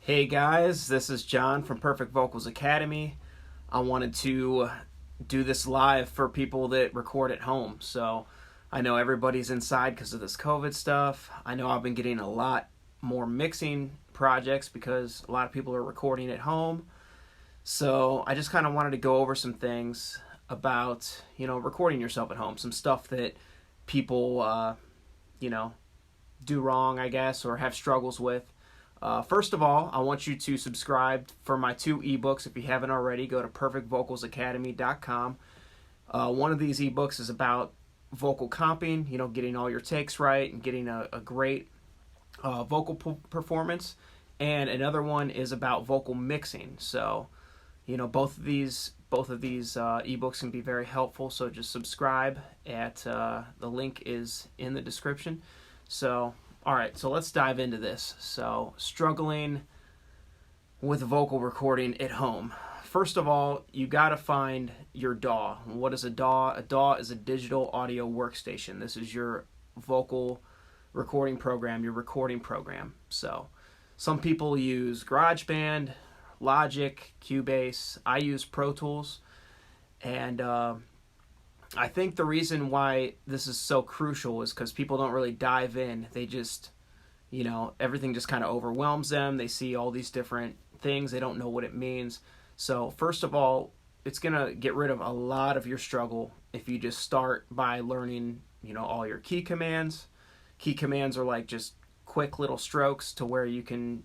Hey guys, this is John from Perfect Vocals Academy. I wanted to do this live for people that record at home. So I know everybody's inside because of this COVID stuff. I know I've been getting a lot more mixing projects because a lot of people are recording at home. So I just kind of wanted to go over some things about, recording yourself at home. Some stuff that people, do wrong, I guess, or have struggles with. First of all, I want you to subscribe for my two ebooks. If you haven't already, go to perfectvocalsacademy.com. One of these ebooks is about vocal comping, getting all your takes right and getting a great vocal performance. And another one is about vocal mixing. So, both of these ebooks can be very helpful. So just subscribe at the link is in the description. So, all right, so let's dive into this. So, struggling with vocal recording at home. First of all, you got to find your DAW. What is a DAW? A DAW is a digital audio workstation. This is your vocal recording program, your recording program. So, some people use GarageBand, Logic, Cubase. I use Pro Tools. And I think the reason why this is so crucial is because people don't really dive in. They just, everything just kind of overwhelms them. They see all these different things. They don't know what it means. So first of all, it's going to get rid of a lot of your struggle if you just start by learning, all your key commands. Key commands are like just quick little strokes to where you can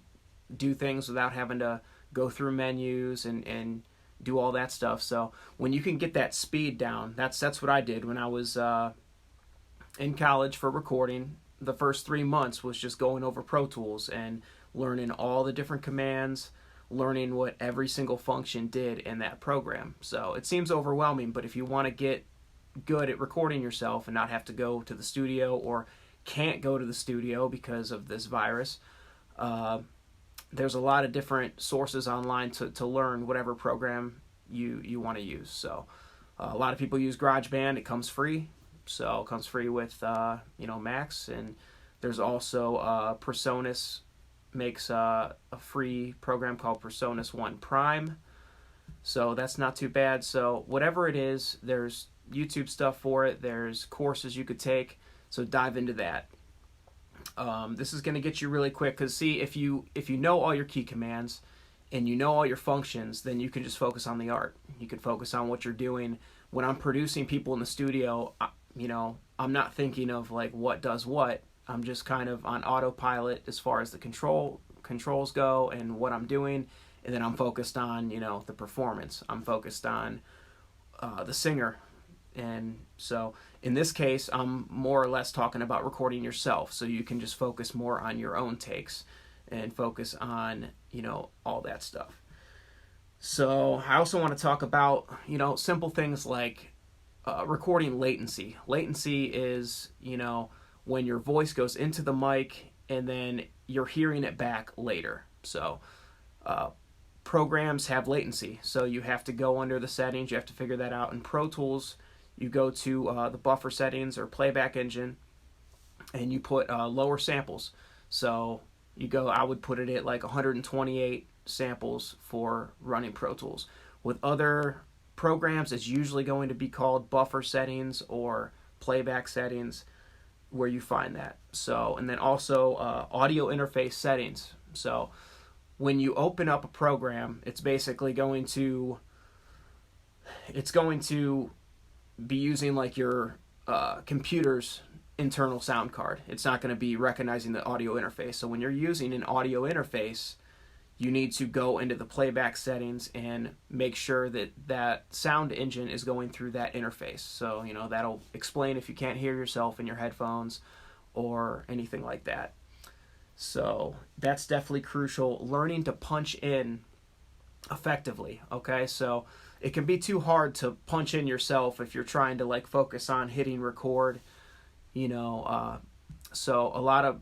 do things without having to go through menus and do all that stuff. So when you can get that speed down, that's what I did when I was in college for recording. The first 3 months was just going over Pro Tools and learning all the different commands, learning what every single function did in that program. So it seems overwhelming, but if you want to get good at recording yourself and not have to go to the studio or can't go to the studio because of this virus, there's a lot of different sources online to learn whatever program you want to use. So a lot of people use GarageBand. It comes free. So it comes free with Macs. And there's also Presonus makes a free program called Presonus One Prime. So that's not too bad. So whatever it is, there's YouTube stuff for it. There's courses you could take. So dive into that. This is going to get you really quick because see, if you know all your key commands and you know all your functions, then you can just focus on the art. You can focus on what you're doing. When I'm producing people in the studio, I'm not thinking of like what does what. I'm just kind of on autopilot as far as the controls go and what I'm doing, and then I'm focused on the performance. I'm focused on the singer. And so in this case, I'm more or less talking about recording yourself, so you can just focus more on your own takes and focus on, all that stuff. So I also want to talk about, simple things like recording latency. Latency is, when your voice goes into the mic and then you're hearing it back later. So programs have latency, so you have to go under the settings. You have to figure that out. In Pro Tools, you go to the buffer settings or playback engine, and you put lower samples. So I would put it at like 128 samples for running Pro Tools. With other programs, it's usually going to be called buffer settings or playback settings where you find that. So, and then also audio interface settings. So when you open up a program, it's basically going to be using like your computer's internal sound card. It's not going to be recognizing the audio interface. So when you're using an audio interface, you need to go into the playback settings and make sure that sound engine is going through that interface. So, that'll explain if you can't hear yourself in your headphones or anything like that. So that's definitely crucial. Learning to punch in effectively, okay? So it can be too hard to punch in yourself if you're trying to like focus on hitting record, so a lot of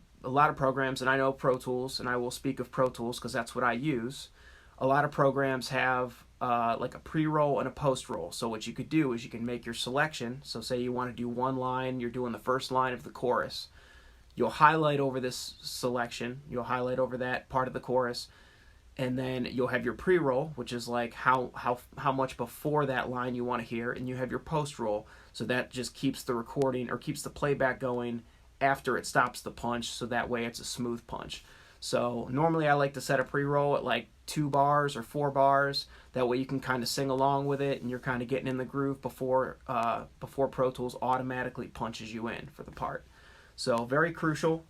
programs, and I know Pro Tools, and I will speak of Pro Tools because that's what I use. A lot of programs have like a pre-roll and a post-roll. So what you could do is you can make your selection. So say you want to do one line, you're doing the first line of the chorus. You'll highlight over this selection. You'll highlight over that part of the chorus. And then you'll have your pre-roll, which is like how much before that line you want to hear, and you have your post-roll, so that just keeps the recording or keeps the playback going after it stops the punch, so that way it's a smooth punch. So normally I like to set a pre-roll at like 2 bars or 4 bars. That way you can kind of sing along with it, and you're kind of getting in the groove before Pro Tools automatically punches you in for the part. So very crucial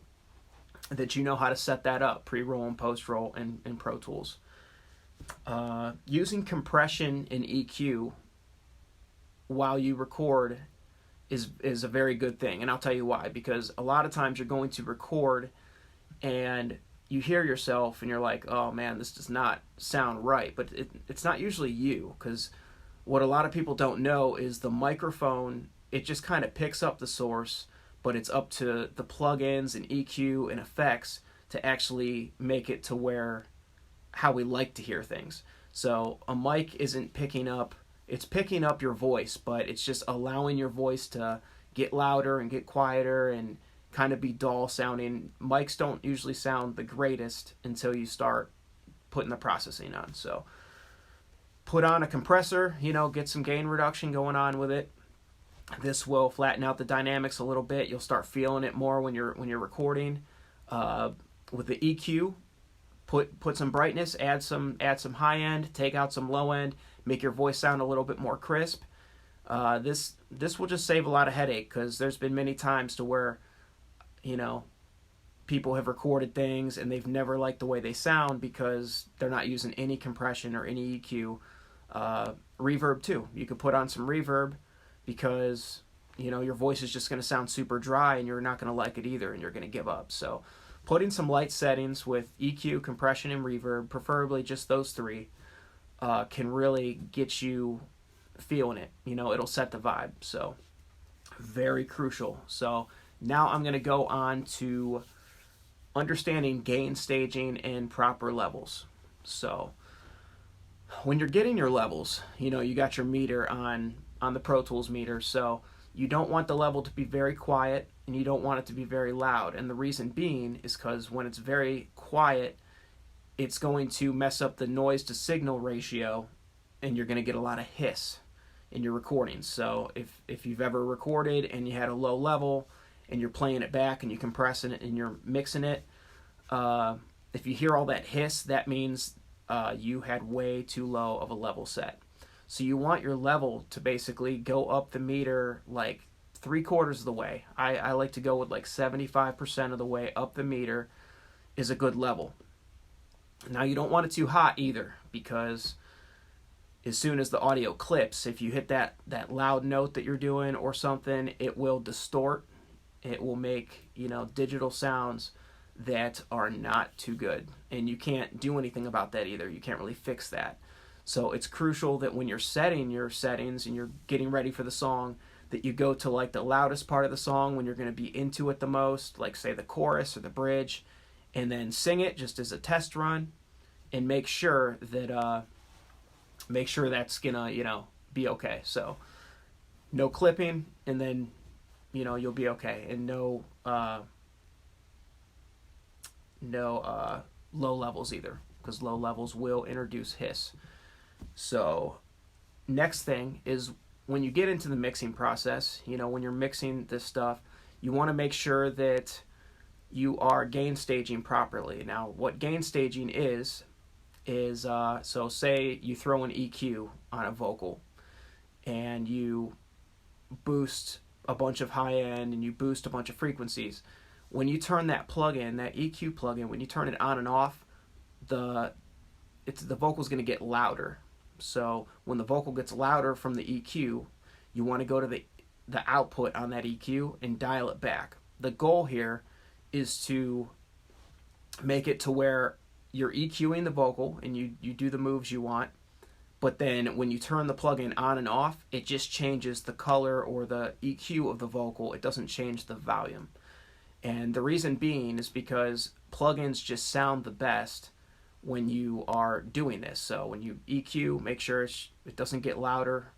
that you know how to set that up, pre-roll and post-roll in Pro Tools. Using compression and EQ while you record is a very good thing, and I'll tell you why. Because a lot of times you're going to record and you hear yourself and you're like, oh man, this does not sound right, but it's not usually you, because what a lot of people don't know is the microphone, it just kind of picks up the source, but it's up to the plugins and EQ and effects to actually make it to where how we like to hear things. So a mic isn't picking up, it's picking up your voice, but it's just allowing your voice to get louder and get quieter and kind of be dull sounding. Mics don't usually sound the greatest until you start putting the processing on. So put on a compressor, get some gain reduction going on with it. This will flatten out the dynamics a little bit. You'll start feeling it more when you're recording. With the EQ, put some brightness, add some high end, take out some low end, make your voice sound a little bit more crisp. This will just save a lot of headache, because there's been many times to where people have recorded things and they've never liked the way they sound because they're not using any compression or any EQ. Reverb too. You could put on some reverb, because your voice is just going to sound super dry and you're not going to like it either, and you're going to give up. So putting some light settings with EQ, compression, and reverb, preferably just those 3, can really get you feeling it. It'll set the vibe. So very crucial. So now I'm going to go on to understanding gain staging and proper levels. So when you're getting your levels, you got your meter on the Pro Tools meter, so you don't want the level to be very quiet and you don't want it to be very loud. And the reason being is because when it's very quiet, it's going to mess up the noise to signal ratio, and you're going to get a lot of hiss in your recordings. So if you've ever recorded and you had a low level and you're playing it back and you're compressing it and you're mixing it, if you hear all that hiss, that means you had way too low of a level set. So you want your level to basically go up the meter like 3/4 of the way. I like to go with like 75% of the way up the meter is a good level. Now you don't want it too hot either, because as soon as the audio clips, if you hit that loud note that you're doing or something, it will distort. It will make digital sounds that are not too good, and you can't do anything about that either. You can't really fix that. So it's crucial that when you're setting your settings and you're getting ready for the song, that you go to like the loudest part of the song when you're going to be into it the most, like say the chorus or the bridge, and then sing it just as a test run, and make sure that's gonna be okay. So no clipping, and then you'll be okay, and no low levels either, because low levels will introduce hiss. So next thing is when you get into the mixing process, when you're mixing this stuff, you want to make sure that you are gain staging properly. Now what gain staging is so say you throw an EQ on a vocal and you boost a bunch of high end and you boost a bunch of frequencies. When you turn that plugin, that EQ plugin, when you turn it on and off, the vocal's going to get louder. So when the vocal gets louder from the EQ, you want to go to the output on that EQ and dial it back. The goal here is to make it to where you're EQing the vocal and you do the moves you want, but then when you turn the plugin on and off, it just changes the color or the EQ of the vocal. It doesn't change the volume. And the reason being is because plugins just sound the best when you are doing this. So when you EQ, make sure it doesn't get louder.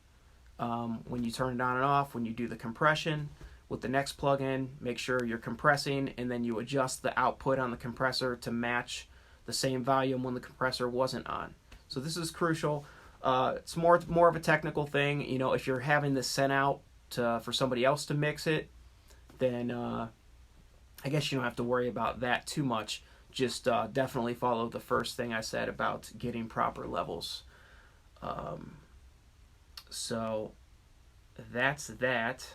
When you turn it on and off, when you do the compression with the next plugin, make sure you're compressing, and then you adjust the output on the compressor to match the same volume when the compressor wasn't on. So this is crucial. It's more of a technical thing. You know, if you're having this sent out for somebody else to mix it, then I guess you don't have to worry about that too much. Just definitely follow the first thing I said about getting proper levels. So that's that.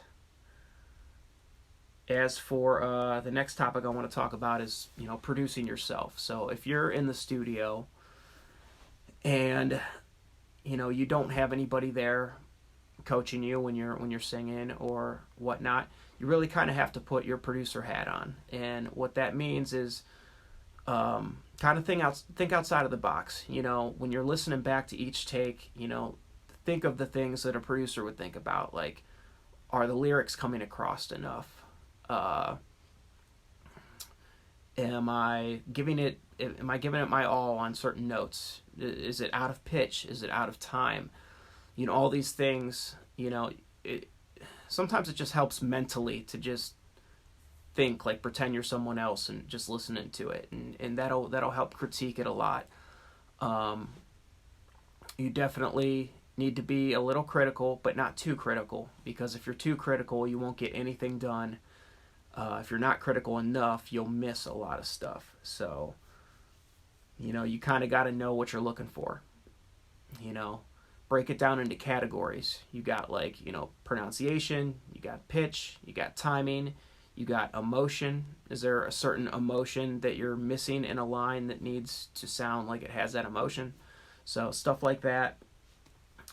As for the next topic I want to talk about is, you know, producing yourself. So if you're in the studio and, you know, you don't have anybody there coaching you when you're singing or whatnot, you really kind of have to put your producer hat on. And what that means is kind of think outside of the box. You know, when you're listening back to each take, you know, think of the things that a producer would think about. Like, are the lyrics coming across enough? Am I giving it my all on certain notes? Is it out of pitch? Is it out of time? You know, all these things, you know, sometimes it just helps mentally to just think, like pretend you're someone else and just listening to it, and that'll help critique it a lot. You definitely need to be a little critical, but not too critical, because if you're too critical, you won't get anything done. If you're not critical enough, you'll miss a lot of stuff. So, you know, you kind of got to know what you're looking for. You know, break it down into categories. You got, like, you know, pronunciation, you got pitch, you got timing, you got emotion. Is there a certain emotion that you're missing in a line that needs to sound like it has that emotion? So stuff like that.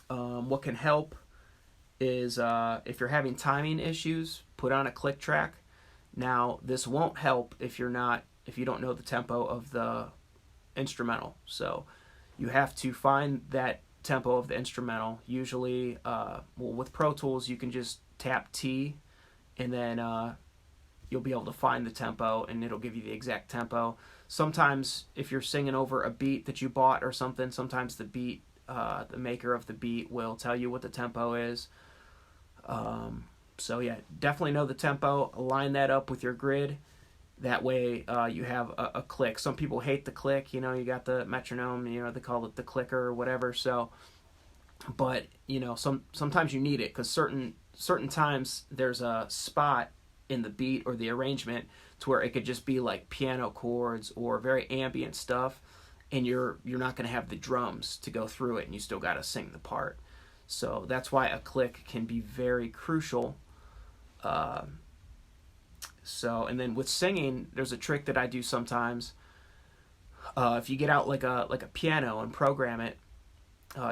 What can help is if you're having timing issues, put on a click track. Now, this won't help if you don't know the tempo of the instrumental. So you have to find that tempo of the instrumental. Usually, with Pro Tools, you can just tap T, and then you'll be able to find the tempo, and it'll give you the exact tempo. Sometimes, if you're singing over a beat that you bought or something, sometimes the maker of the beat will tell you what the tempo is. So yeah, definitely know the tempo, align that up with your grid. That way you have a click. Some people hate the click, you know, you got the metronome, you know, they call it the clicker or whatever. So, but, you know, sometimes you need it, because certain times there's a spot in the beat or the arrangement to where it could just be like piano chords or very ambient stuff, and you're not going to have the drums to go through it, and you still got to sing the part. So that's why a click can be very crucial. And then with singing, there's a trick that I do sometimes. If you get out like a piano and program it,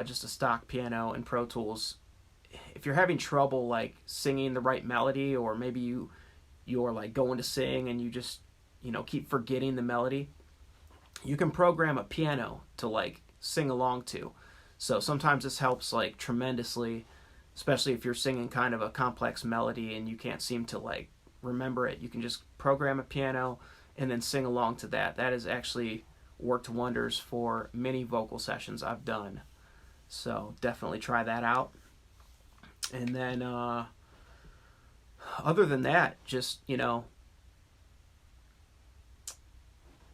just a stock piano in Pro Tools, if you're having trouble like singing the right melody, or maybe you're like going to sing and you just, you know, keep forgetting the melody, you can program a piano to like sing along to. So sometimes this helps like tremendously, especially if you're singing kind of a complex melody and you can't seem to like remember it. You can just program a piano and then sing along to that. That has actually worked wonders for many vocal sessions I've done. So definitely try that out. And then other than that, just, you know,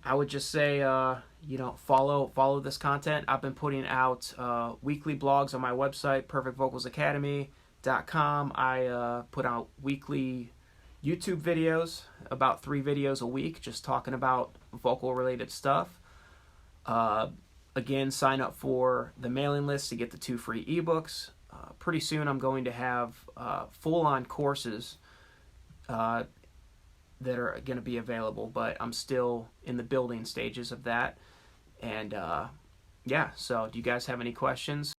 I would just say, you know, follow this content. I've been putting out weekly blogs on my website, perfectvocalsacademy.com. I put out weekly YouTube videos, about 3 videos a week, just talking about vocal-related stuff. Again, sign up for the mailing list to get the 2 free ebooks. Pretty soon I'm going to have full-on courses that are going to be available, but I'm still in the building stages of that. And yeah, so do you guys have any questions?